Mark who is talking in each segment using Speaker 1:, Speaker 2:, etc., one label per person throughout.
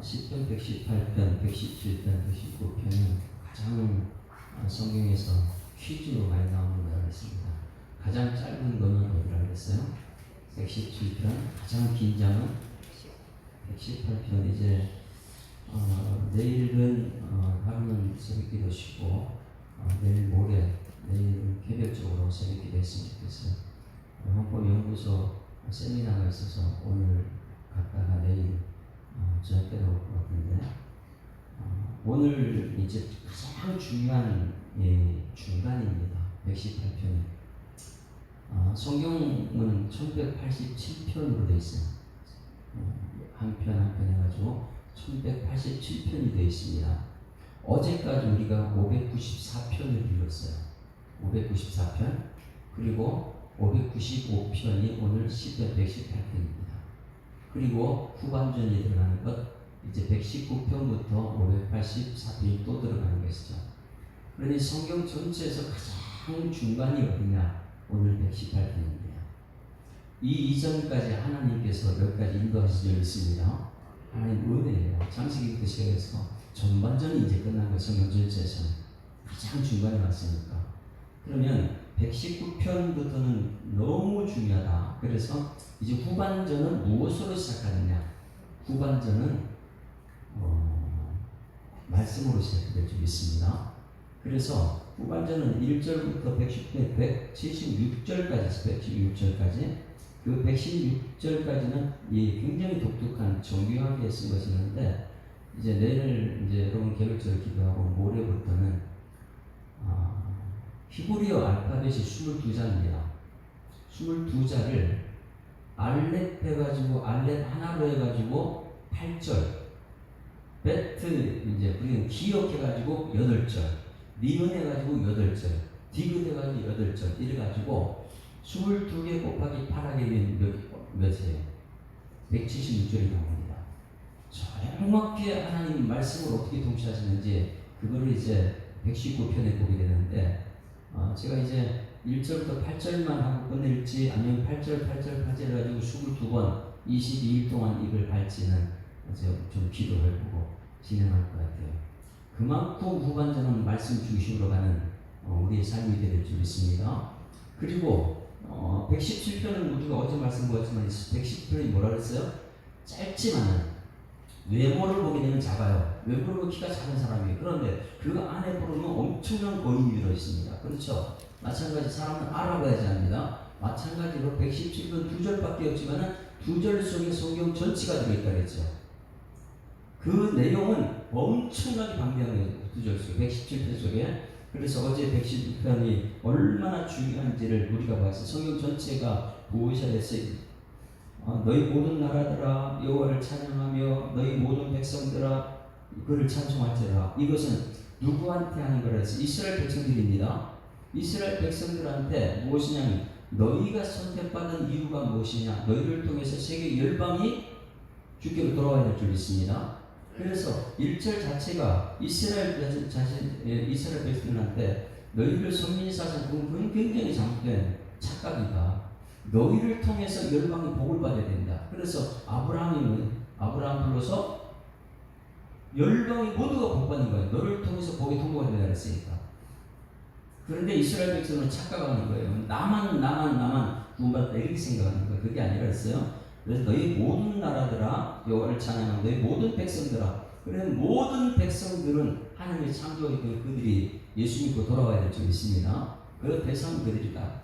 Speaker 1: 10편, 118편, 117편, 119편은 가장 성경에서 퀴즈로 많이 나오는 거라고 했습니다. 가장 짧은 거는 어디라고 했어요? 117편, 가장 긴 장은 118편. 이제 내일은 하루는 새벽기도 쉬고 내일은 개별적으로 새벽기도 했으면 좋겠어요. 헌법연구소 세미나가 있어서 오늘 갔다가 내일 저녁 때 나올 것 같은데 오늘 이제 가장 중요한 중간입니다. 118편이 성경은 1187편으로 되어 있어요. 한 편 한 편 해가지고 1187편이 되어 있습니다. 어제까지 우리가 594편을 읽었어요. 594편 그리고 595편이 오늘 10편 118편입니다. 그리고 후반전이 들어가는 것 이제 119편부터 584편이 또 들어가는 것이죠. 그러니 성경 전체에서 가장 중간이 어디냐? 오늘 118편입니다. 이 이전까지 하나님께서 몇 가지 인도하신 적이 있습니다. 하나님 은혜예요. 창세기부터 시작해서 전반전이 이제 끝난 거 성경 전체에서는 가장 중간에 왔으니까. 그러면 119편부터는 너무 중요하다. 그래서 이제 후반전은 무엇으로 시작하느냐? 후반전은 말씀으로 시작될 줄 믿습니다. 그래서 후반전은 1절부터 176절까지 그 116절까지는 굉장히 독특한 정교하게 쓴 것이었는데 이제 내일 이제 여러분 계획적으로 기도하고 모레부터는 히브리어 알파벳이 22자입니다. 22자를 알렛 해가지고 알렛 하나로 해가지고 8절, 베트 이제 우리는 기억해가지고 8절, 니은 해가지고 8절, 디귿 해가지고 8절 이래가지고 22개 곱하기 8하게 몇이에요? 176절이 나옵니다. 정확히 하나님 말씀을 어떻게 동시하시는지 그거를 이제 119편에 보게 되는데 제가 이제 1절부터 8절만 하고 끝낼지 아니면 8절 해가지고 22번 22일 동안 이걸 갈지는 제가 좀 기도해보고 진행할 것 같아요. 그만큼 후반전은 말씀 중심으로 가는 우리의 삶이 될 줄 믿습니다. 그리고 117편은 우리가 어제 말씀 보았지만 110편이 뭐라 그랬어요? 짧지만은 외모를 보게 되면 작아요. 외모를 보면 키가 작은 사람이에요. 그런데 그 안에 보면 엄청난 권위이 들어있습니다. 그렇죠? 마찬가지 사람은 알아봐야지 합니다. 마찬가지로 117편 2절밖에 없지만은 2절 속에 성경 전체가 들어있다 그랬죠. 그 내용은 엄청나게 방대한 거예요. 2절 속에 117편 속에. 그래서 어제 116편이 얼마나 중요한지를 우리가 봤어요. 성경 전체가 보호셔야 했어요. 너희 모든 나라들아 여호와를 찬양하며 너희 모든 백성들아 그를 찬송할지라. 이것은 누구한테 하는 거라 해서 이스라엘 백성들입니다. 이스라엘 백성들한테 무엇이냐면 너희가 선택받은 이유가 무엇이냐? 너희를 통해서 세계 열방이 주께로 돌아와야 될 줄 믿습니다. 그래서 1절 자체가 이스라엘 백성들한테 너희를 선민이 사상 그건 굉장히 잘못된 착각이다. 너희를 통해서 열방이 복을 받아야 된다. 그래서 아브라함 불러서 열방이 모두가 복 받는 거예요. 너를 통해서 복이 통보가 된다 그랬으니까. 그런데 이스라엘 백성은 착각하는 거예요. 나만 구원받았다 이렇게 생각하는 거예요. 그게 아니라 했어요. 그래서 너희 모든 나라들아 여호와를 찬양하고 너희 모든 백성들아. 그래서 모든 백성들은 하나님의 창조했던 그들이 예수 믿고 돌아와야 될 줄 믿습니다. 그 대상은 그들이다.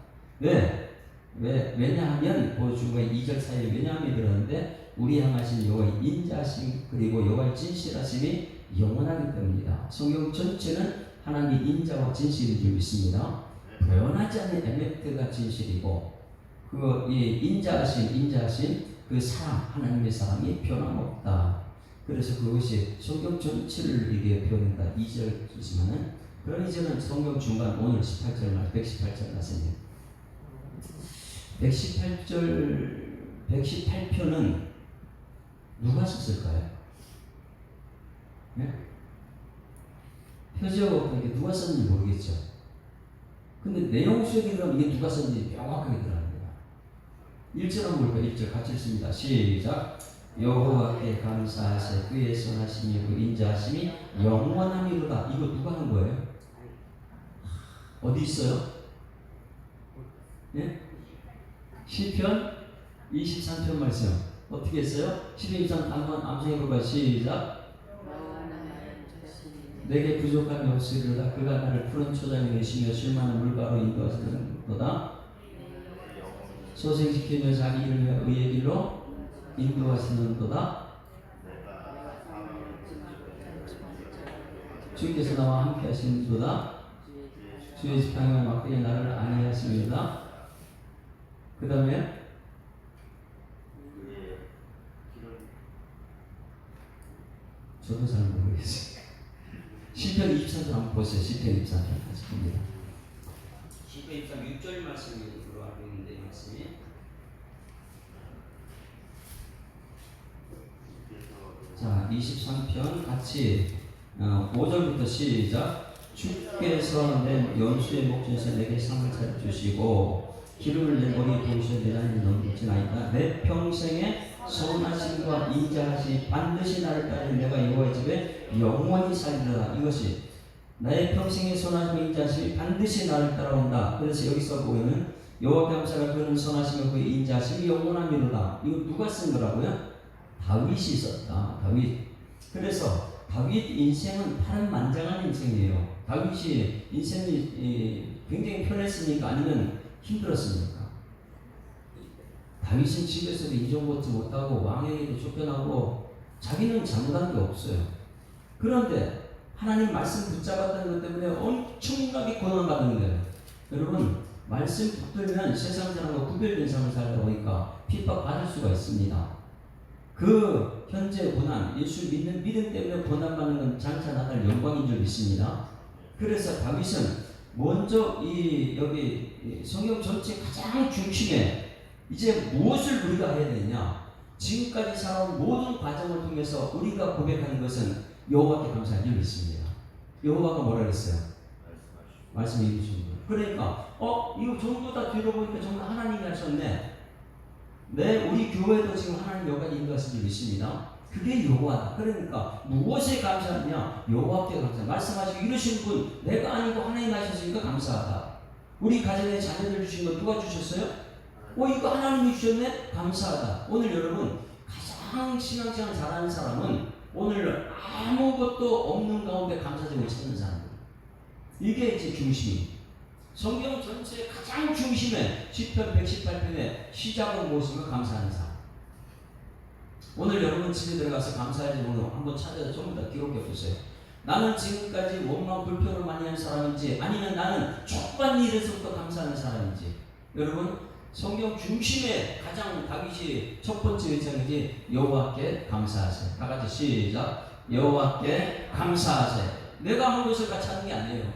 Speaker 1: 왜냐하면 보여주가 2절 사이에 왜냐함이 들었는데 우리 향하신 여호와의 인자하심 그리고 여호와의 진실하심이 영원하기 때문이다. 성경 전체는 하나님의 인자와 진실인 줄 믿습니다. 변하지 않는 에메트가 진실이고 인자하심 그 사랑 하나님의 사랑이 변함없다. 그래서 그것이 성경 전체를 이게 표현한다. 2절이지만은 그런 이제는 성경 중간 오늘 118절 말씀이에요. 118편은 누가 썼을까요? 네? 표지하고 이게 누가 썼는지 모르겠죠. 근데 내용 속에 들어가면 이게 누가 썼는지 명확하게 들어갑니다. 1절 한번 볼까요? 1절 같이 읽습니다. 시작. 여호와께 감사하세. 그의 선하심이 그 인자하심이 영원함이로다. 이거 누가 한 거예요? 어디 있어요? 예? 시편 23편 말씀 어떻게 했어요? 시편 23편 한번 암송해볼까요? 시작. 내게 부족함이 없으리로다. 그가 나를 푸른 초장에 계시며 쉴만한 물가로 인도하시는도다. 소생시키며 자기 이름을 의의 길로 인도하시는도다. 주께서 나와 함께 하시는도다. 주의 지팡이와 막대기 나를 안위하시리로다. 그 다음에 저도 잘 모르겠어요. 시편 23편 한번 보세요. 시편 23편 다시 봅니다. 시편 23편 6절 말씀으로 알고 있는데 이 말씀이 자 23편 같이 5절부터 시작. 주께서 내 연수의 목전에서 내게 상을 차려주시고 기름을 내 머리에 부으셔 내 잔을 넘치나이다. 내 평생에 선하심과 인자하심이 반드시 나를 따르는 내가 여호와의 집에 영원히 살리라. 이것이 나의 평생의 선하심과 인자하심이 반드시 나를 따라온다. 그래서 여기서 보이는 여호와께 감사가 그는 선하심과 그의 인자하심이 영원함이로다. 이거 누가 쓴 거라고요? 다윗이 썼다. 다윗. 그래서 다윗 인생은 파란만장한 인생이에요. 다윗이 인생이 굉장히 편했습니까? 아니면 힘들었습니까? 다윗은 집에서도 인정받지 못하고 왕에게도 쫓겨나고 자기는 잘못한 게 없어요. 그런데 하나님 말씀 붙잡았다는 것 때문에 엄청나게 고난받는 거예요. 여러분 말씀 붙들면 세상 사람과 구별된 삶을 살다 보니까 핍박받을 수가 있습니다. 그 현재 고난, 예수 믿는 믿음 때문에 고난받는 건 장차 나갈 영광인 줄 믿습니다. 그래서 다윗은 먼저 여기 성경 전체 가장 중심에 이제 무엇을 우리가 해야 되냐? 지금까지 살아온 모든 과정을 통해서 우리가 고백하는 것은 여호와께 감사할 줄 믿습니다. 여호와가 뭐라 그랬어요? 말씀해 주신 거예요. 그러니까 이거 전부 다 들어보니까 정말 하나님이 하셨네. 네, 우리 교회도 지금 하나님 여기까지 인도하신 줄 믿습니다. 그게 여호와다. 그러니까 무엇에 감사하냐? 여호와께 감사. 말씀하시고 이러신 분 내가 아니고 하나님 하셨으니까 감사하다. 우리 가정에 자녀들 주신 거 누가 주셨어요? 이거 하나님이 주셨네? 감사하다. 오늘 여러분 가장 신앙생활 잘하는 사람은 오늘 아무것도 없는 가운데 감사적으로 찾는 사람들. 이게 이제 중심. 성경 전체의 가장 중심에 시편 118편의 시작으로 무엇인가 감사하는 사람. 오늘 여러분 집에 들어가서 감사의 제목을 한번 찾아서 전부 다 기록해 보세요. 나는 지금까지 원망 불평을 많이 한 사람인지 아니면 나는 족반 일에서부터 감사하는 사람인지. 여러분 성경 중심에 가장 다윗이 첫 번째 외쳐는지 여호와께 감사하세요. 다 같이 시작. 여호와께 감사하세요. 내가 한 것을 같이 하는 게 아니에요.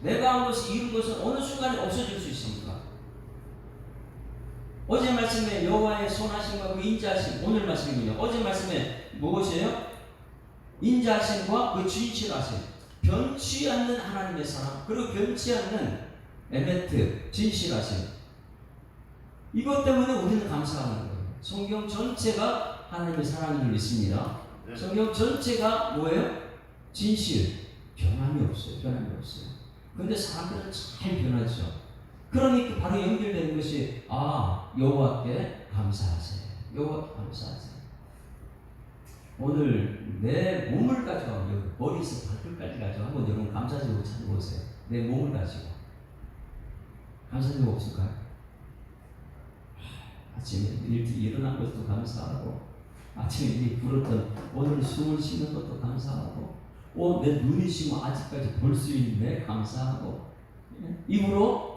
Speaker 1: 내가 한 것을 이룬 것은 어느 순간에 없어질 수 있습니까? 어제 말씀에 여호와의 선하심과 그 인자하심, 오늘 말씀이군요. 어제 말씀에 무엇이에요? 인자하심과 그 진실하심, 변치 않는 하나님의 사랑, 그리고 변치 않는 에메트, 진실하심. 이것 때문에 우리는 감사하는 거예요. 성경 전체가 하나님의 사랑을 믿습니다. 성경 전체가 뭐예요? 진실, 변함이 없어요. 변함이 없어요. 그런데 사람들은 잘 변하죠. 그러니까 바로 연결되는 것이 여호와께 감사하세요. 여호와께 감사하세요. 오늘 내 몸을 가지고 머리에서 발끝까지 가지고 한번 여러분 감사제목 찾아보세요. 내 몸을 가지고 감사제목 없을까요? 아침에 일찍 일어난 것도 감사하고 아침에 일찍 불었던 오늘 숨을 쉬는 것도 감사하고 내 눈이 지금 아직까지 볼 수 있네 감사하고 입으로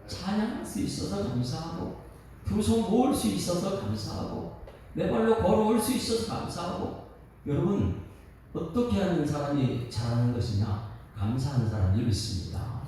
Speaker 1: 찬양할 수 있어서 감사하고 두 손 모을 수 있어서 감사하고 내 발로 걸어올 수 있어서 감사하고. 여러분 어떻게 하는 사람이 잘하는 것이냐? 감사하는 사람이 있습니다.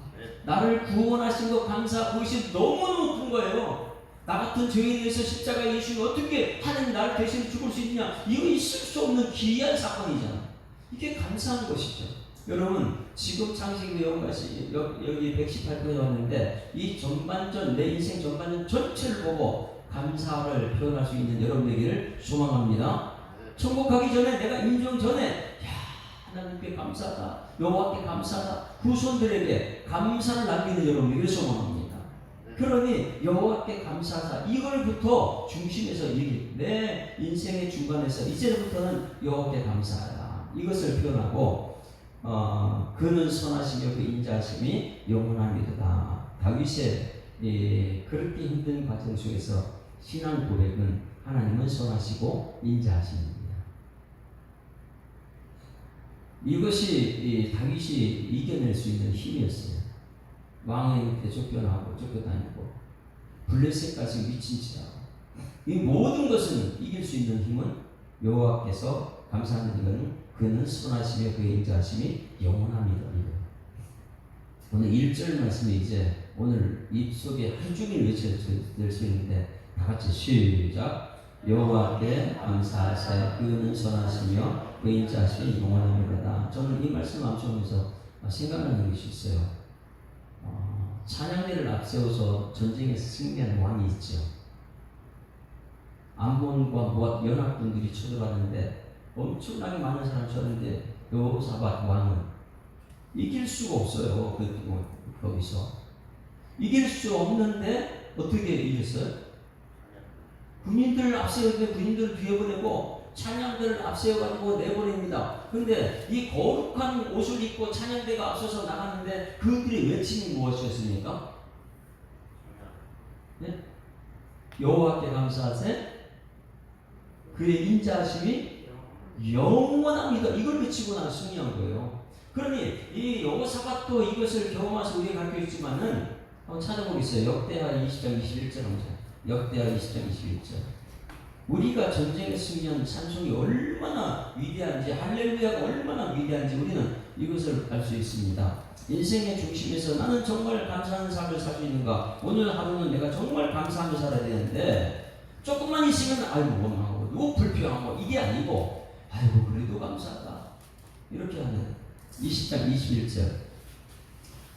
Speaker 1: 나를 구원하신 것 감사, 그것이 너무너무 큰 거예요. 나 같은 죄인에 대해서 십자가에 예수님이 어떻게 하나님 나를 대신 죽을 수 있냐? 이거 있을 수 없는 기이한 사건이잖아. 이게 감사한 것이죠. 여러분 지금 창세기 여기 118편에 왔는데 이 전반전 내 인생 전반전 전체를 보고 감사를 표현할 수 있는 여러분 되기를 소망합니다. 천국 가기 전에 내가 임종 전에 야 하나님께 감사하다, 여호와께 감사하다, 후손들에게 감사를 남기는 여러분 되기를 소망합니다. 그러니 여호와께 감사하다 이걸부터 중심에서 내 인생의 중간에서 이제부터는 여호와께 감사하다 이것을 표현하고 그는 선하시며 그 인자하심이 영원합니다. 다윗의 그렇게 힘든 과정 속에서 신앙 고백은 하나님은 선하시고 인자하십니다. 이것이 다윗이 이겨낼 수 있는 힘이었어요. 왕의 밑에 쫓겨다니고 블레셋까지 미친 짓하고 이 모든 것은 이길 수 있는 힘은 여호와께서 감사하는 이거는 그는 선하시며 그의 인자하심이 영원합니다. 오늘 1절 말씀이 이제 오늘 입속에 한 주일 외쳐질 수 있는데 다 같이 시작. 여호와께 감사하세 그는 선하시며 그 인자하심이 영원합니다. 저는 이 말씀 암송하면서 생각나는 것이 있어요. 찬양대를 앞세워서 전쟁에서 승리한 왕이 있죠. 암몬과 모압 연합군들이 쳐들어왔는데 엄청나게 많은 사람 쳤는데 여호사밧 왕은 이길 수가 없어요. 거기서 이길 수 없는데 어떻게 이겼어요? 군인들을 앞세우는데 군인들을 뒤에 보내고 찬양대를 앞세워가지고 내보냅니다. 그런데 이 거룩한 옷을 입고 찬양대가 앞서서 나갔는데 그들이 외침이 무엇이었습니까? 네? 여호와께 감사하세 그의 인자하심이 영원합니다. 이걸 외치고 나서 승리한 거예요. 그러니 이 여호사밧도 이것을 경험해서 우리가 가르쳐 있지만은 한번 찾아보겠어요. 역대하 20장 21절 역대하 20장 21절 우리가 전쟁에 승리한 찬송이 얼마나 위대한지 할렐루야가 얼마나 위대한지 우리는 이것을 알 수 있습니다. 인생의 중심에서 나는 정말 감사하는 삶을 살 수 있는가? 오늘 하루는 내가 정말 감사하며 살아야 되는데 조금만 있으면 아이고 원망하고 누구 불평하고 이게 아니고 아이고 그래도 감사하다 이렇게 하는 20장 21절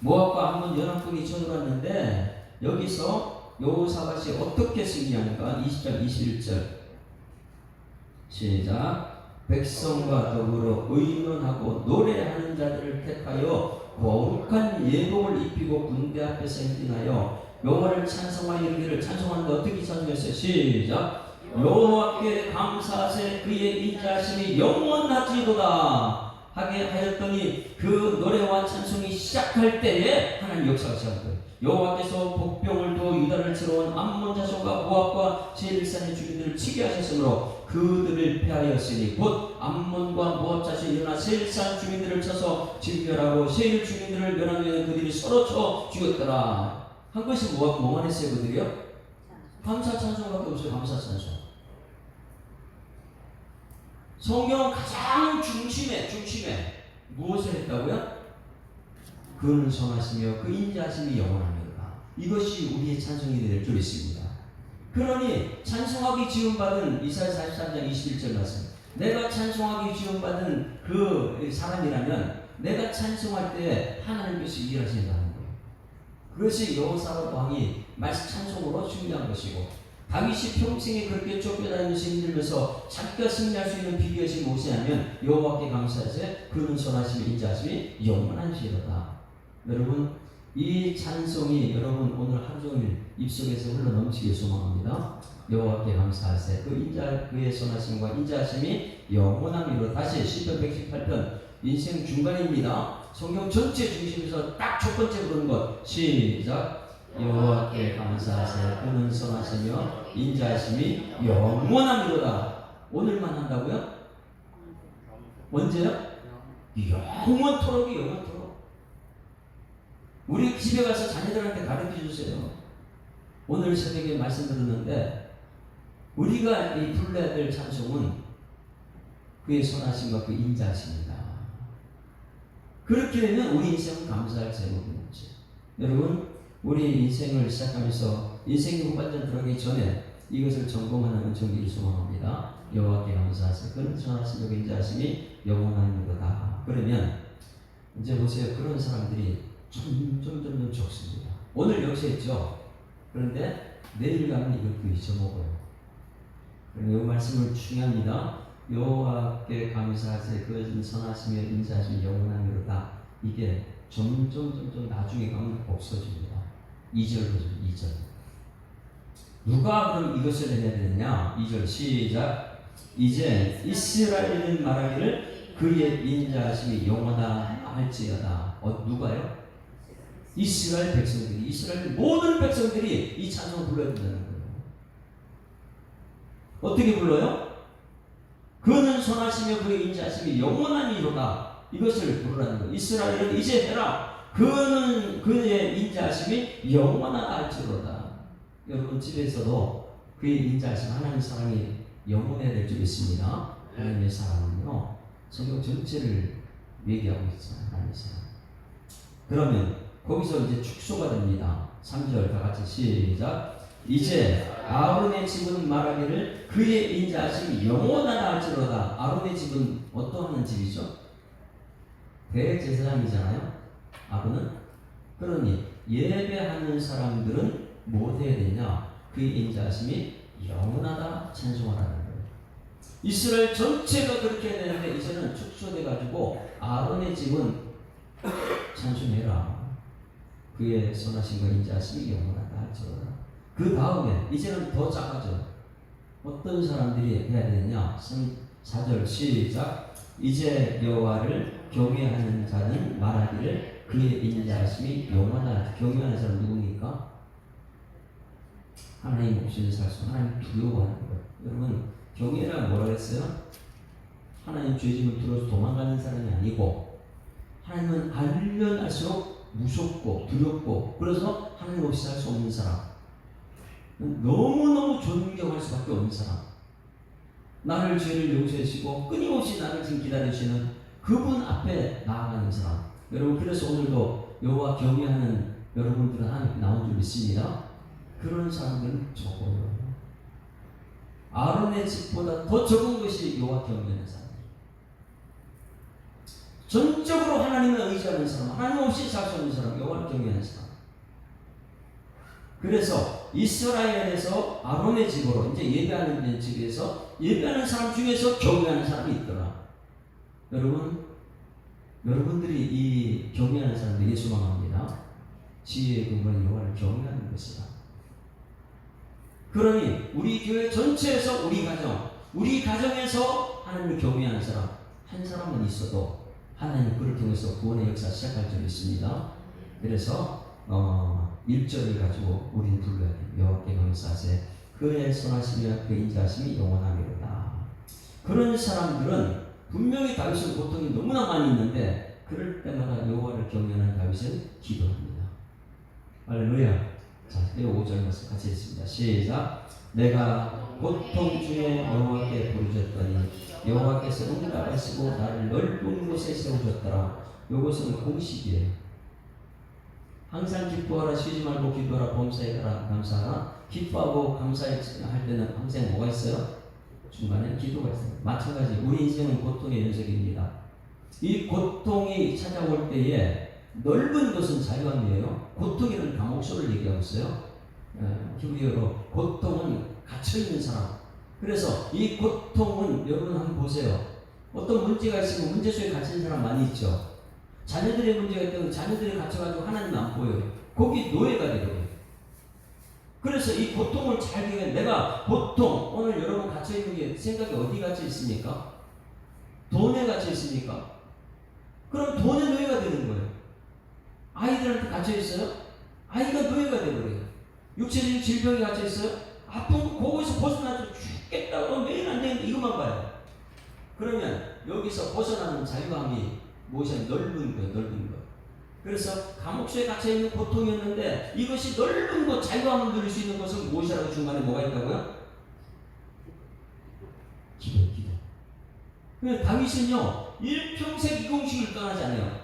Speaker 1: 모압과 암몬 연합군이 쳐들어왔는데 여기서 여호사밧이 어떻게 승리하는가? 20장 21절 시작. 백성과 더불어 의논하고 노래하는 자들을 택하여 거룩한 예복을 입히고 군대 앞에서 행진하여 여호와를 찬송하여 이르기를 찬송하는데 어떻게 찬송했어요? 시작. 여호와께 감사하세 그의 인자하심이 영원하지도다 하게 하였더니 그 노래와 찬송이 시작할 때에 하나님 역사가 시작한 거예요. 여호와께서 복병을 두어 유다를 치러온 암몬 자손과 모압과 세일산의 주민들을 치게 하셨으므로 그들을 패하였으니 곧 암몬과 모압 자손이 일어나 세일산 주민들을 쳐서 진멸하고 세일 주민들을 멸하면 그들이 서로 쳐 죽였더라. 한 것이 뭐만 했어요 그들이요? 감사 찬송밖에 없어요. 감사 찬송. 성경 가장 중심에 무엇을 했다고요? 그는 선하시며 그 인자하심이 영원합니다. 이것이 우리의 찬송이 될 줄 믿습니다. 그러니 찬송하기 지음받은 이사야 43장 21절 말씀 내가 찬송하기 지음받은 그 사람이라면 내가 찬송할 때 하나님께서 일하신다는 거예요. 그것이 여호사밧 왕이 말씀 찬송으로 승리한 것이고 다윗이 평생에 그렇게 쫓겨다니면서 힘들면서 자기가 승리할 수 있는 비결이 무엇이냐면 여호와께 감사하세 그는 선하심이 인자하심이 영원하시도다. 여러분 이 찬송이 여러분 오늘 하루 종일 입속에서 흘러 넘치길 소망합니다. 여호와께 감사하세 그의 선하심과 인자하심이 영원함이로 다시 시편 118편 인생 중간입니다. 성경 전체 중심에서 딱 첫 번째 부르는 것 시작. 여호와께 감사하세 그는 선하시며 인자하심이 영원함이로다. 오늘만 한다고요? 언제요? 영원토록이 영원토록. 우리 집에 가서 자녀들한테 가르쳐 주세요. 오늘 새벽에 말씀 들었는데 우리가 이 불러야 될 찬송은 그의 선하심과 그 인자하심이다. 그렇게 되면 우리 인생은 감사할 제목이 없지. 여러분 우리 인생을 시작하면서 인생의 후반전 들어가기 전에 이것을 점검하는 은총기를 소망합니다. 여호와께 감사하세요. 그는 선하시며 그 인자하심이 영원합니다. 그러면 이제 보세요. 그런 사람들이 점점 적습니다. 오늘 역시했죠. 그런데 내일 가면 이것도 잊어먹어요. 이 말씀을 중요합니다. 여호와께 감사하세 그것은 선하시며 인자하시며 영원하미로다. 이게 점점 나중에 가면 없어집니다. 2절부터 2절. 누가 그럼 이것을 해야 되느냐? 2절 시작. 이제 이스라엘은 말하기를 그의 인자하심이 영원하다 할지어다. 누가요? 이스라엘 백성들이, 이스라엘 모든 백성들이 이 찬송을 불러야 된다는 거예요. 어떻게 불러요? 그는 선하시며 그의 인자하심이 영원하니로다. 이것을 부르라는 거예요. 이스라엘은 이제 해라. 그는 그의 인자하심이 영원하다 할지로다. 여러분 집에서도 그의 인자하심, 하나님 사랑이 영원해야 될 줄 믿습니다. 하나님의 사랑은요, 성경 전체를 얘기하고 있어요. 하나님의 사랑. 그러면 거기서 이제 축소가 됩니다. 3절 다 같이 시작. 이제 아론의 집은 말하기를 그의 인자하심이 영원하다 할지로다. 아론의 집은 어떠한 집이죠? 대제사장이잖아요. 아론은. 그러니 예배하는 사람들은 뭐 해야 되냐? 그의 인자하심이 영원하다 찬송하라는 거예요. 이스라엘 전체가 그렇게 해야 되는데 이제는 축소돼가지고 아론의 집은 찬송해라. 그의 선하심과 인자하심이 영원하다 할지로다. 그 다음에 이제는 더 작아져. 어떤 사람들이 해야 되느냐? 4절 시작. 이제 여호와를 경외하는 자는 말하기를 그의 인자하심이 영원하다. 경외하는 사람 누굽니까? 하나님 없이는 살 수, 하나님 두려워하는 것. 여러분 경외란 뭐라 그랬어요? 하나님 죄짐을 들어서 도망가는 사람이 아니고 하나님은 알면 알수록 무섭고 두렵고 그래서 하나님 없이 살 수 없는 사람. 너무너무 존경할 수밖에 없는 사람. 나를 죄를 용서해 주시고 끊임없이 나를 지금 기다리시는 그분 앞에 나아가는 사람. 여러분 그래서 오늘도 여호와 경외하는 여러분들은 하나님 나온 줄 믿습니다. 그런 사람들은 적어요. 아론의 집보다 더 적은 것이 여호와 경외하는 사람. 전적으로 하나님을 의지하는 사람, 하나님 없이 살 수 없는 사람, 여호와를 경외하는 사람. 그래서 이스라엘에서 아론의 집으로 이제 예배하는 집에서 예배하는 사람 중에서 경외하는 사람이 있더라. 여러분들이 이 경외하는 사람들에게 소망합니다. 지혜의 근본은 여호와를 경외하는 것이다. 그러니 우리 교회 전체에서 우리 가정에서 하나님을 경외하는 사람 한 사람만 있어도 하나님 그를 통해서 구원의 역사 시작할 줄 믿습니다. 그래서 1절을 가지고 우리는 불러야 돼요. 여호와께 감사하세 그의 선하시며 그 인자하심이 영원하리로다. 그런 사람들은 분명히 다윗은 고통이 너무나 많이 있는데 그럴 때마다 여호와를 경외하는 다윗은 기도합니다. 할렐루야. 자, 5절 말씀 같이 읽습니다. 시작. 내가 고통 중에 여호와께 부르짖었더니 여호와께서 응답하시고 나를 넓은 곳에 세우셨더라. 이것은 공식이에요. 항상 기뻐하라, 쉬지 말고 기도하라, 범사에 가라, 감사하라. 기뻐하고 감사할 때는 항상 뭐가 있어요? 중간에 기도가 있어요. 마찬가지 우리 인생은 고통의 연속입니다. 이 고통이 찾아올 때에 넓은 것은 자유함이에요. 고통이라는 감옥소를 얘기하고 있어요. 히브리어로 고통은 갇혀있는 사람. 그래서 이 고통은 여러분 한번 보세요. 어떤 문제가 있으면 문제 속에 갇힌 사람 많이 있죠. 자녀들의 문제가 있다면 자녀들이 갇혀가지고 하나님 안 보여요. 거기 노예가 되거든요. 그래서 이 고통을 잘 기억해. 내가 보통 오늘 여러분 갇혀있는 게 생각이 어디 갇혀있습니까? 돈에 갇혀있습니까? 그럼 돈의 노예가 되는 거예요. 아이들한테 갇혀있어요? 아이가 노예가 되버려요. 육체적인 질병에 갇혀있어요? 아픈 거기서 벗어나서 죽겠다고 매일 안 되는데 이것만 봐요. 그러면 여기서 벗어나는 자유함이 무엇이야? 넓은 거, 넓은 거. 그래서 감옥소에 갇혀있는 고통이었는데 이것이 넓은 것, 자유함을 누릴 수 있는 것은 무엇이라고 중간에 뭐가 있다고요? 기도. 그래서 다윗은요 일평생 이 공식을 떠나지 않아요.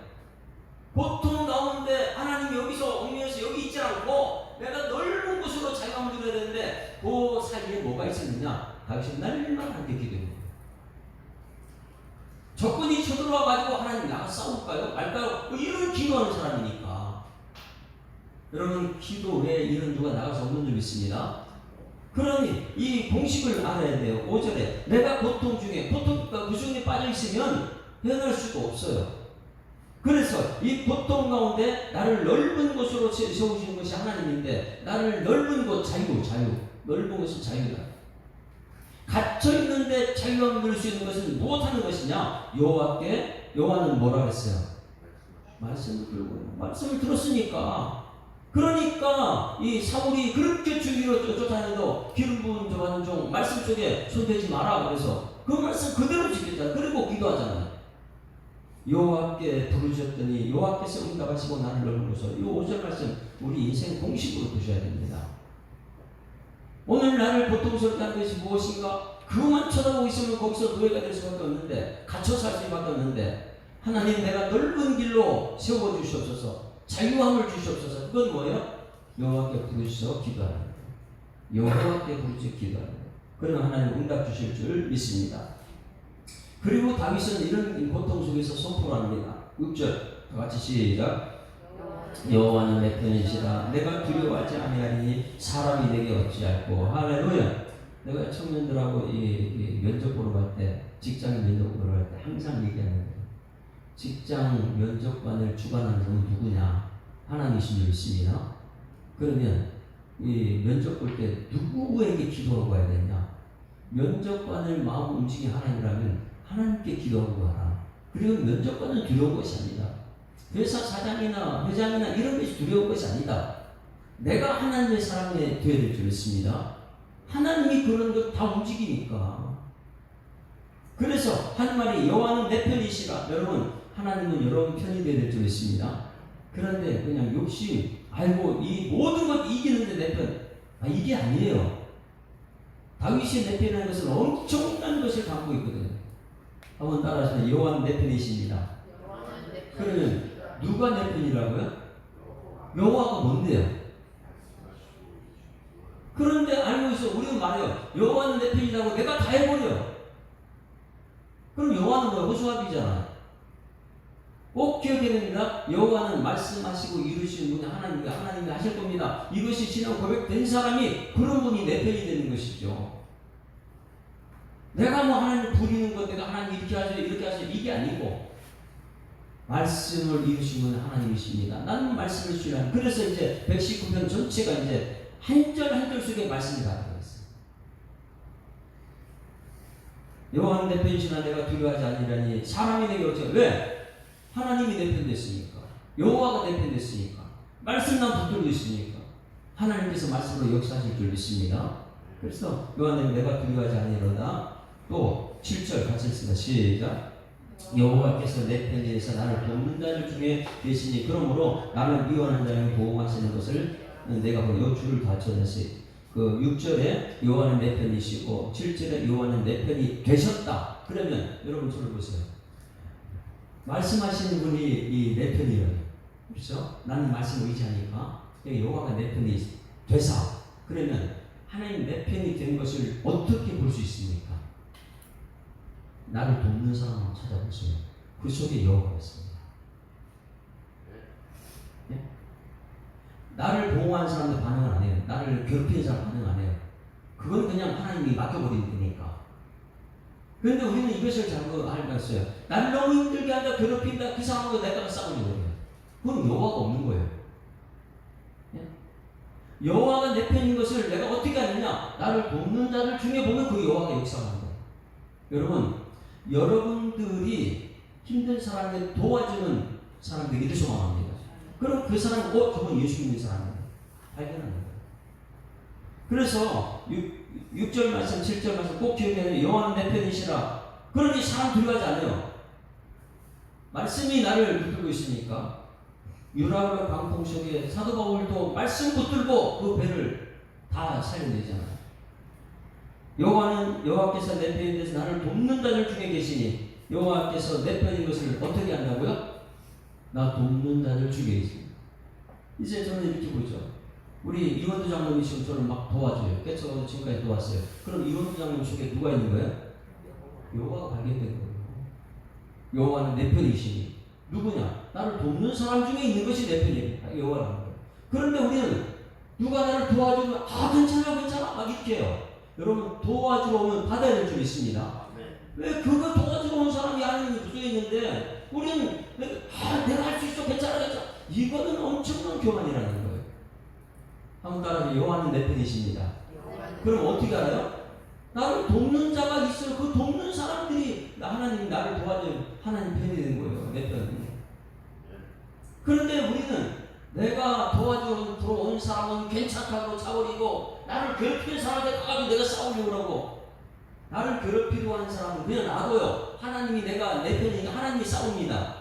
Speaker 1: 고통 가운데 하나님 여기서 옥면에서 여기 있지 않고 내가 넓은 곳으로 자유함을 누려야 되는데 그 사이에 뭐가 있었느냐? 다윗은 날마다 함께 기도해요. 적군이 쳐들어와 가지고 하나님 나가 싸울까요? 말까요? 이런 기도하는 사람이니까. 여러분 기도에 이런 누가 나가서 없는 줄 믿습니다. 그러니 이 공식을 알아야 돼요. 5절에 내가 고통 중에 고통과 무중에 빠져 있으면 헤어날 수가 없어요. 그래서 이 고통 가운데 나를 넓은 곳으로 세우시는 것이 하나님인데, 나를 넓은 곳, 자유. 넓은 곳은 자유다. 갇혀 있는데 자유함을 누릴 수 있는 것은 무엇하는 것이냐? 여호와께, 여호와는 뭐라 그랬어요? 말씀을 들었으니까. 그러니까 이 사울이 그렇게 주위로 쫓아다녀도 기름 부은 저하는 종 말씀 속에 손대지 마라 그래서 그 말씀 그대로 지켰잖아. 그리고 기도하잖아요. 여호와께 부르셨더니 여호와께서 응답하시고 나를 넓은 곳으로. 이 5절 말씀 우리 인생 공식으로 두셔야 됩니다. 오늘 나를 고통스럽게 하는 것이 무엇인가? 그만 쳐다보고 있으면 거기서 노예가 될 수밖에 없는데, 갇혀 살 수밖에 없는데, 하나님 내가 넓은 길로 세워주시옵소서, 자유함을 주시옵소서. 그건 뭐예요? 여호와께 부르셔서 기도하는 거예요. 여호와께 부르셔서 기도하는 거예요. 그러면 하나님 응답 주실 줄 믿습니다. 그리고 다윗은 이런 고통 속에서 선포를 합니다. 6절 같이 시작. 여호와는 내 편이시라 내가 두려워하지 아니하리니 사람이 내게 어찌할꼬. 할렐루야. 내가 청년들하고 이 면접 보러 갈 때, 직장 면접 보러 갈 때 항상 얘기하는데, 직장 면접관을 주관하는 분은 누구냐? 하나님이신 줄 믿습니다. 그러면 이 면접 볼 때 누구에게 기도하고 가야 되냐? 면접관을 마음 움직이는 하나님이라면 하나님께 기도하고 가라. 그리고 면접관은 두려운 것이 아니다. 회사 사장이나 회장이나 이런 것이 두려운 것이 아니다. 내가 하나님의 사람이 되어야 될 줄 믿습니다. 하나님이 그런 것 다 움직이니까. 그래서 한 말이 여호와는 내 편이시라. 여러분, 하나님은 여러분 편이 되어야 될 줄 믿습니다. 그런데 그냥 욕심, 아이고 이 모든 것 이기는데 내 편. 이게 아니에요. 다윗이 내 편이라는 것은 엄청난 것을 갖고 있거든요. 한번 따라하시면 여호와는 내 편이십니다. 그러면 누가 내 편이라고요? 여호와가 뭔데요? 그런데 알고 있어. 우리는 말해요. 여호와는 내 편이라고 내가 다 해버려. 그럼 여호와는 뭐야? 호수아비잖아. 꼭 기억해야 됩니다. 여호와는 말씀하시고 이루시는 분이 하나님과 하나님이 하실 겁니다. 이것이 신앙 고백된 사람이 그런 분이 내 편이 되는 것이죠. 내가 뭐 하나님 부리는 것, 내가 하나님 이렇게 하세요, 이렇게 하세요, 이게 아니고 말씀을 이루시는 하나님이십니다. 나는 말씀을 주라. 그래서 이제 119편 전체가 이제 한 절 한 절 속에 말씀이 담겨 있어요. 여호와는 내 편이시나 내가 두려워하지 아니하리니 사람이 내게 어찌. 왜? 하나님이 내 편 됐으니까. 여호와가 내 편 됐으니까. 말씀 난 붙들고 있으니까. 하나님께서 말씀으로 역사하실 줄 믿습니다. 그래서 여호와는 내가 두려워하지 아니하리로다. 또 7절 같이 읽습니다. 시작. 여호와께서 내 편에서 나를 돕는 자들 중에 계시니 그러므로 나를 미워하는 자를 보호하시는 것을 내가 보여. 줄을 받쳐냈어요. 그 6절에 여호와는 내 편이시고 7절에 여호와는 내 편이 되셨다. 그러면 여러분 저를 보세요. 말씀하시는 분이 이 내 편이에요. 그렇죠? 나는 말씀을 의지하니까 여호와가 내 편이 되사. 그러면 하나님 내 편이 된 것을 어떻게 볼 수 있습니까? 나를 돕는 사람 한번 찾아보세요. 그 속에 여호와가 있습니다. 네? 나를 보호하는 사람들 반응을 안 해요. 나를 괴롭히는 사람 반응 안 해요. 그건 그냥 하나님이 맡겨버리는 거니까. 그런데 우리는 이것을 잘못 알고 있어요. 나를 너무 힘들게 한다, 괴롭힌다, 그 사람하고 내가 싸우는 거예요. 그건 여호와가 없는 거예요. 네? 여호와가 내 편인 것을 내가 어떻게 하느냐? 나를 돕는 자들 중에 보면 그 여호와가 역사하는 거예요. 여러분들이 힘든 사람을 도와주는 사람들이 소망합니다. 그럼 그 사람은 저건 예수 믿는 사람이에요. 발견하는 거예요. 그래서 6절 말씀, 7절 말씀 꼭 기억해야 돼요. 여호와는 내 편이시라. 그러니 사람 두려워하지 않아요. 말씀이 나를 붙들고 있으니까. 유라굴 광풍 속에 사도 바울도 말씀 붙들고 그 배를 다 살려내잖아요. 여호와께서 내 편이 돼서 나를 돕는 자들 중에 계시니 여호와께서 내 편인 것을 어떻게 한다고요? 나 돕는 자들 중에 있습니다. 이제 저는 이렇게 보죠. 우리 이원두 장로님이 지금 저를 막 도와줘요. 깨쳐서 지금까지 도왔어요. 그럼 이원두 장로님 속에 누가 있는 거예요? 여호와가 발견된 거예요. 여호와는 내 편이시니 누구냐? 나를 돕는 사람 중에 있는 것이 내 편이에요. 여호와라는 거예요. 그런데 우리는 누가 나를 도와주면 괜찮아 괜찮아 막 이렇게 해요. 여러분 도와주러 오면 받아야 될 줄 있습니다. 왜 그거 도와주러 온 사람이 아닌 구석에 있는데 우리는 내가 할 수 있어 괜찮아 괜찮아 이거는 엄청난 교만이라는 거예요. 한번 따라서 여호와는 내 편이십니다. 그럼 어떻게 알아요? 나를 돕는 자가 있어요. 그 돕는 사람들이 하나님이 나를 도와준 하나님 편이 되는 거예요. 내 편이. 그런데 우리는 내가 도와주러 들어온 사람은 괜찮다고 차버리고 나를 괴롭히는 사람한테 가가지고 내가 싸우려고 그러고 나를 괴롭히려고 하는 사람은 그냥 놔둬요. 하나님이 내가 내 편이니까 하나님이 싸웁니다.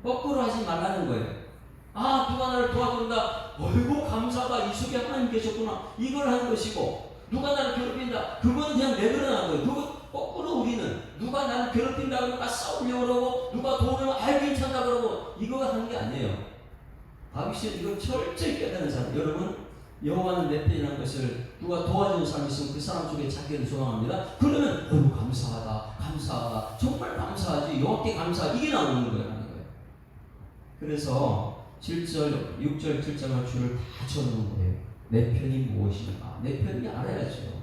Speaker 1: 거꾸로 하지 말라는 거예요. 누가 나를 도와준다. 어이구 감사하다. 이 속에 하나님 계셨구나. 이걸 하는 것이고 누가 나를 괴롭힌다. 그건 그냥 내버려놔 거예요. 거꾸로 우리는 누가 나를 괴롭힌다 그러니까 싸우려고 그러고 누가 도우면 괜찮다 그러고 이거 하는 게 아니에요. 다윗은 이걸 철저히 깨닫는 사람. 여러분 여호와는 내 편이라는 것을 누가 도와주는 사람이 있으면 그 사람 속에 자기를 소망합니다. 그러면 감사하다 정말 감사하지 여호와께 감사 이게 나오는 거예요. 그래서 7절 6절 7절을 줄을 다 쳐놓은 거예요. 내 편이 무엇인가 내 편이 알아야죠.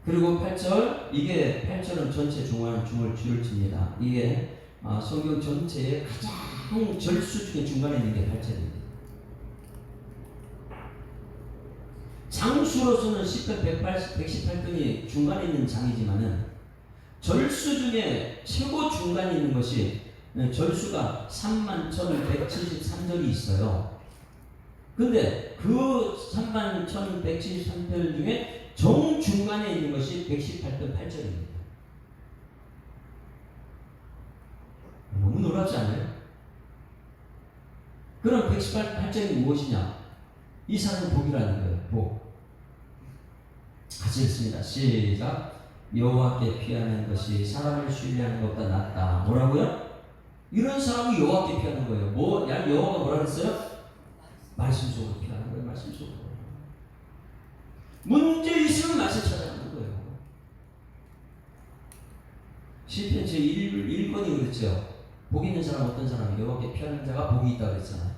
Speaker 1: 그리고 8절 이게 8절은 전체 중을 줄을 칩니다. 이게 성경 전체의 가장 절수 중에 중간에 있는 게 8절입니다. 장수로서는 시편 118편이 중간에 있는 장이지만은 절수 중에 최고 중간에 있는 것이 절수가 31,173절이 있어요. 근데 그 31,173절 중에 정중간에 있는 것이 118편 8절입니다. 너무 놀랍지 않아요? 그럼 118절이 무엇이냐? 이 사람은 복이라는 거예요. 복. 같이 읽습니다. 시작. 여호와께 피하는 것이 사람을 신뢰하는 것보다 낫다. 뭐라고요? 이런 사람이 여호와께 피하는 거예요. 여호와가 뭐라 그랬어요? 말씀 속으로 피하는 거예요. 말씀 속으로. 문제 있으면 말씀 찾아가는 거예요. 시편 제1권이 그랬죠. 복 있는 사람 어떤 사람이 여호와께 피하는 자가 복이 있다고 그랬잖아요.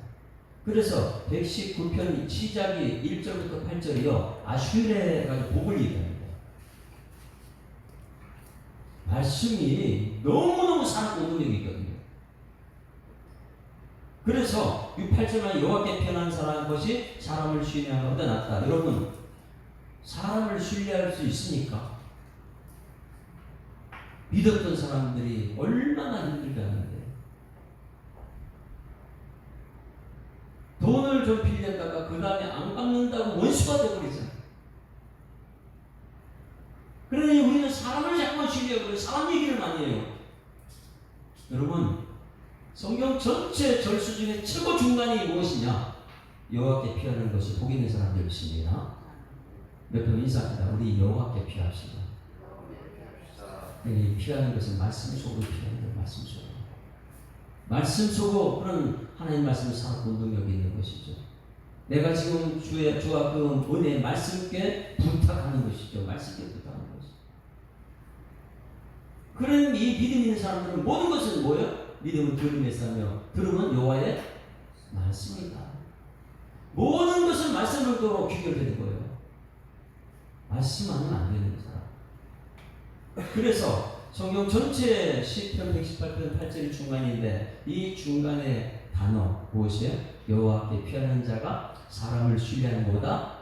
Speaker 1: 그래서 119편 시작이 1절부터 8절이요. 아슈레 가지고 복을 얘기합니다. 말씀이 너무너무 사람 공동력이 있거든요. 그래서 8절만 여호와께 피하는 사람한 것이 사람을 신뢰하는 것보다 낫다. 여러분 사람을 신뢰할 수 있으니까 믿었던 사람들이 얼마나 힘들게 하는데 돈을 좀 빌렸다가 그 다음에 안 갚는다고 원수가 되어버리잖아요. 그러니 우리는 사람을 자꾸만 신뢰하고 사람 얘기를 많이 해요. 여러분 성경 전체 절수 중에 최고 중간이 무엇이냐? 여호와께 피하는 것이 복 있는 사람들 있습니다. 몇 번 인사합니다. 우리 여호와께 피합시다. 이 피하는 것은 말씀 속으로 피하는 거예요. 말씀 속으로. 말씀 속으로 그런 하나님 말씀을 사는 운동력이 있는 것이죠. 내가 지금 주와 그 은혜 말씀께 부탁하는 것이죠. 말씀께 부탁하는 것이죠. 그런 이 믿음 있는 사람들은 모든 것은 뭐예요? 믿음은 들음에서 하며 들음은 여호와의 말씀이다. 모든 것은 말씀으로 귀결되는 거예요. 말씀하면 안 되는 사람. 그래서 성경 전체 시편 118편 8절이 중간인데 이 중간의 단어 무엇이에요? 여호와께 피하는 자가 사람을 신뢰하는 것보다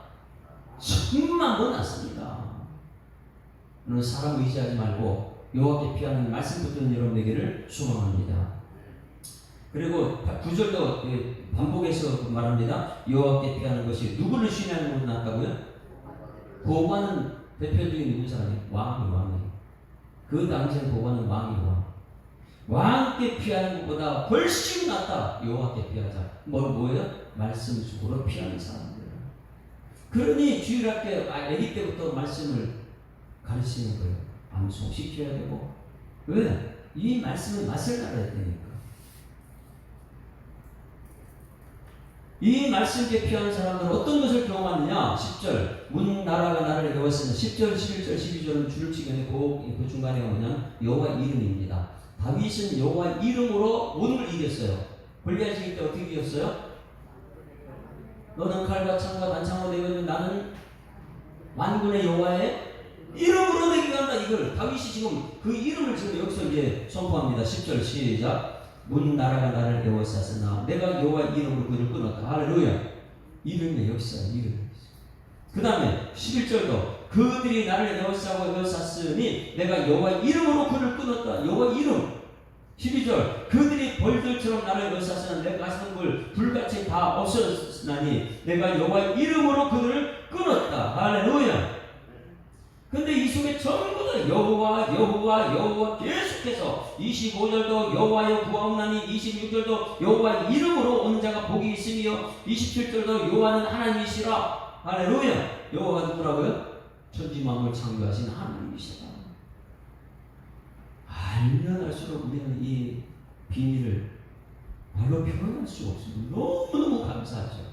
Speaker 1: 천만 번 낫습니다. 너는 사람 의지하지 말고 여호와께 피하는 말씀 붙드는 여러분에게를 소망합니다. 그리고 9절도 반복해서 말합니다. 여호와께 피하는 것이 누구를 신뢰하는 것보다 낫다고요? 보고하는 대표적인 누군 사람이에요? 왕이. 그 당시에 보고하는 왕이 왕께 피하는 것보다 훨씬 낫다. 여호와께 피하자. 뭐예요? 말씀 속으로 피하는 사람들. 그러니 주일학교 아기 때부터 말씀을 가르치는 거예요. 암송시켜야 되고. 왜? 이 말씀은 맛을 알아야 되니까. 이 말씀께 피하는 사람들은 어떤 것을 경험하느냐? 10절 문 나라가 나를 외웠으면 10절, 11절, 12절은 줄을 치기에 그 중간에 뭐냐? 여호와 이름입니다. 다윗은 여호와 이름으로 모든 걸 이겼어요. 골리앗이 때 어떻게 이겼어요? 너는 칼과 창과 단창으로 내거든 나는 만군의 여호와의 이름으로 내게 한다. 이걸 다윗이 지금 그 이름을 지금 여기서 이제 선포합니다. 10절 시작. 문 나라가 나를 에워쌌으나 내가 여호와 이름으로 그를 끊었다. 할렐루야. 이름이 여기 있어요. 이름이. 그 다음에 11절도 그들이 나를 에워쌌으니 내가 여호와 이름으로 그를 끊었다. 여호와 이름. 12절 그들이 벌들처럼 나를 에워쌌으나 내 가슴을 불같이 다 없어졌으니 내가 여호와 이름으로 그들을 끊었다. 할렐루야. 근데 이 속에 전부 다 여호와 여호와 여호와 계속해서 25절도 여호와여 구하옵나니 26절도 여호와 이름으로 오는 자가 복이 있으며 27절도 여호와는 하나님이시라. 할렐루야. 여호와가 누구라고요? 천지 만물 창조하신 하나님이시다. 알면 알수록 우리는 이 비밀을 말로 표현할 수가 없습니다. 너무너무 감사하죠.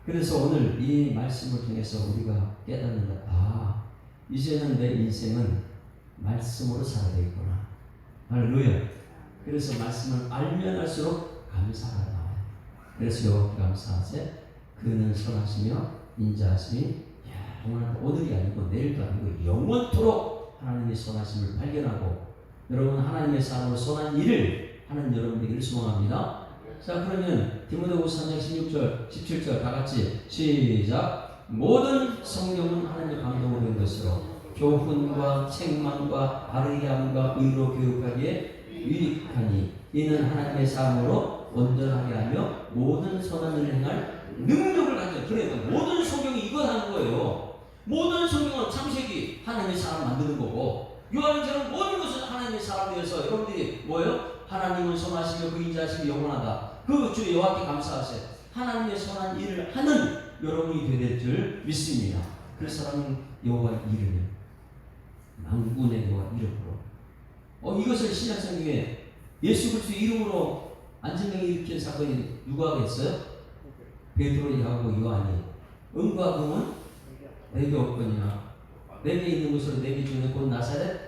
Speaker 1: 그래서 오늘 이 말씀을 통해서 우리가 깨닫는다. 아, 이제는 내 인생은 말씀으로 살아야 되겠구나. 할렐루야. 그래서 말씀을 알면 알수록 감사가 나와요. 그래서 여호와께 감사하세. 그는 선하시며 인자하시니 정말 오늘이 아니고 내일도 아니고 영원토록 하나님의 선하심을 발견하고 여러분 하나님의 사람으로 선한 일을 하는 여러분들에게 소망합니다. 자, 그러면 디모데후서 3장 16절 17절 다같이 시작. 모든 성령은 하나님의 감동으로 된 것으로 교훈과 책망과 바르게 함과 의로 교육하기에 유익하니 이는 하나님의 사람으로 온전하게 하며 모든 선한 일을 행할 능력을 가져. 그래서 모든 성경이 이걸 하는 거예요. 모든 성경은 창세기 하나님의 사람 만드는 거고 요한처럼 모든 것은 하나님의 사람에 대해서 여러분들이 뭐예요? 하나님은 선하시며 그 인자하심이 영원하다. 그 주 여호와께 감사하세요. 하나님의 선한 일을 하는 여러분이 되될 줄 믿습니다. 그 사람은 여호와 이름이 만군의 여호와 이름으로. 이것을 신약 성경에 예수 그리스도 이름으로 안진병이 일으킨 사건이 누가 하겠어요? 베드로, 야고보, 요한이. 은과 금은 내게 없거니와 내게 있는 것으로 내게 주는 곧 나사렛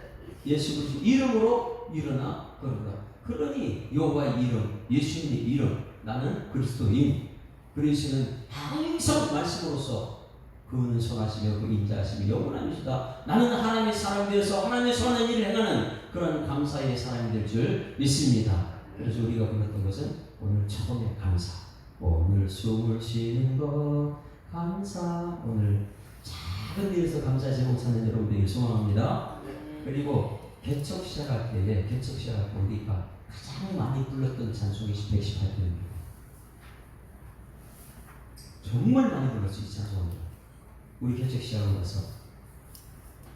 Speaker 1: 예수 그리스도 이름으로 일어나 걸어라. 그러니 여호와의 이름, 예수님의 이름, 나는 그리스도인. 그리스도는 항상 말씀으로서 그는 선하시며 그 인자하시며 영원하시다. 나는 하나님의 사람이 되어서 하나님의 선한 일을 행하는 그런 감사의 사람이 될 줄 믿습니다. 그래서 우리가 불렀던 것은 오늘 처음에 감사. 오늘 숨을 쉬는 것 감사. 오늘 작은 일에서 감사 제목 찾는 여러분들에게 소망합니다. 그리고 개척 시작할 때에 우리가 가장 많이 불렀던 찬송이 118편입니다. 정말 많이 불렀어요. 이 찬송입니다. 우리 개척 시작하고 나서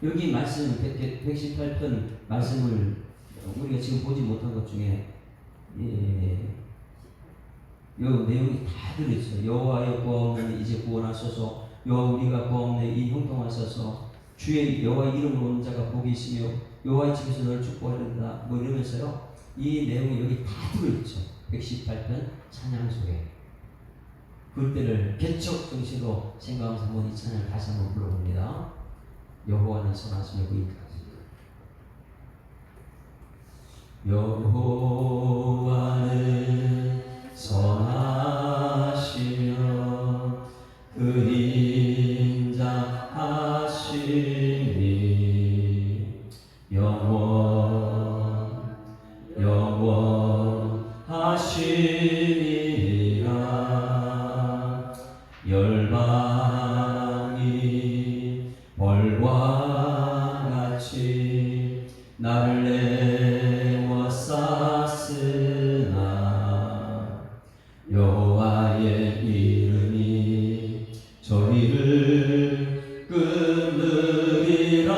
Speaker 1: 여기 말씀 118편 말씀을 우리가 지금 보지 못한 것 중에 요 내용이 다 들어있어요. 여호와여 구하옵나니 이제 구원하소서. 여호와 우리가 구하옵나니 이 형통하소서. 주의 여호와 이름으로 오는 자가 복이 있으며 여호와의 집에서 너를 축복하리로다. 뭐 이러면서요. 이 내용이 여기 다 들어있죠. 118편 찬양 속에. 그때를 개척 정신으로 생각하면서 한번 이 찬양을 다시 한번 불러봅니다. 여호와는 선하시며 그 여호와는 선하시며 그 인자하시니 영원하시니라. 열방이 벌과 같이 나를 에워쌌으나 여호와의 이름이 저희를 끊으리라.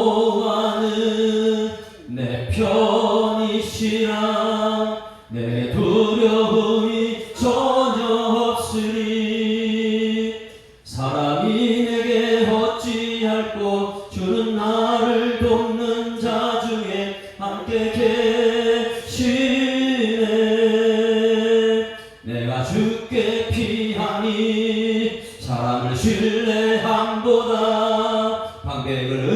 Speaker 1: 여호와는 내 편이시라. 내 두려움이 전혀 없으리. 사람이 내게 어찌할 것 주는 나를 돕는 자 중에 함께 계시네. 내가 주께 피하니 사람을 신뢰함보다 방백을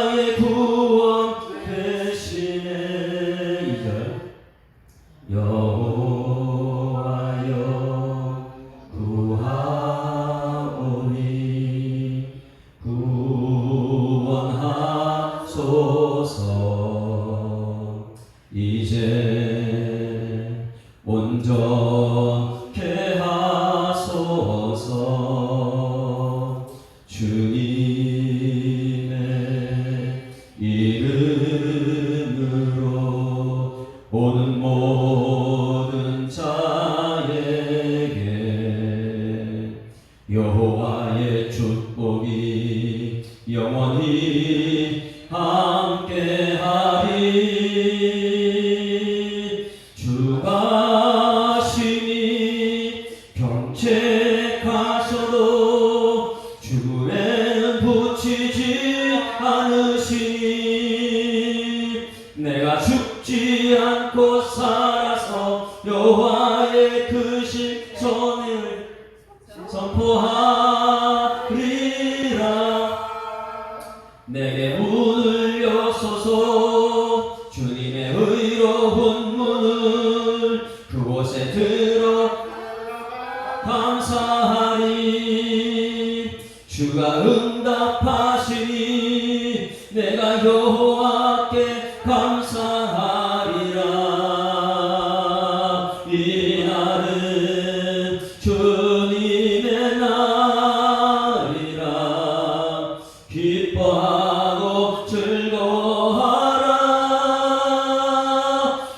Speaker 1: 나의 구원 되시네. 2절 여호와여 구하오니 구원하소서. 이제 온전케 하소서. 주님의 이름으로 오는 모든 자에게 여호와의 축복이 영원히 함께하리. 주가 심히 경책하셔도 주에는 붙이지 않으시니 내가 죽지 않고 살아서 여호와의 그 신선을 선포하리라. 내게 문을 여소서. 주님의 의로운 문을 그곳에 들어 감사하리. 주가 응답하시니 내가 여호와께 감사하리라. 이 날은 주님의 날이라. 기뻐하고 즐거워하라.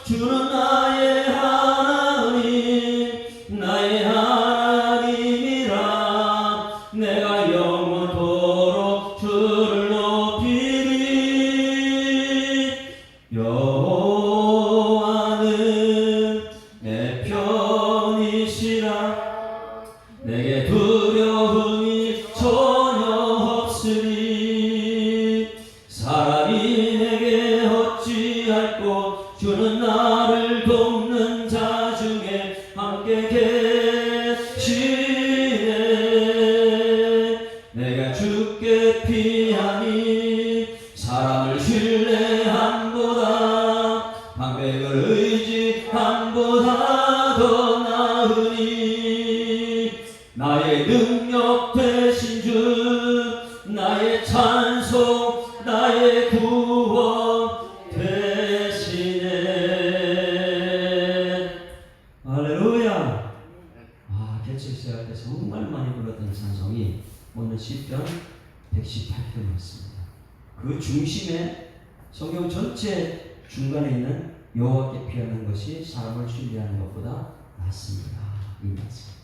Speaker 1: 주는 나의 하나님, 나의 하나님이라. 내가 영원토록 주를 높이리. 여호와는 내 편이시라. 내게 두려움이 전혀 없으리. 사람이 내게 어찌할꼬. 주는 나를 돕는 자 중에 함께 계시네. 내가 주께 피하니 사람을 신뢰함보다 방백을 의지함보다 더 나으니. 나의 능력 되신 주, 나의 찬송, 나의 구원 되시네. 할렐루야. 개척시할 때 정말 많이 불렀던 찬송이 오늘 시편 118편이었습니다. 그 중심에 성경 전체 중간에 있는 여호와께 피하는 것이 사람을 신뢰하는 것보다 낫습니다. 이 말씀.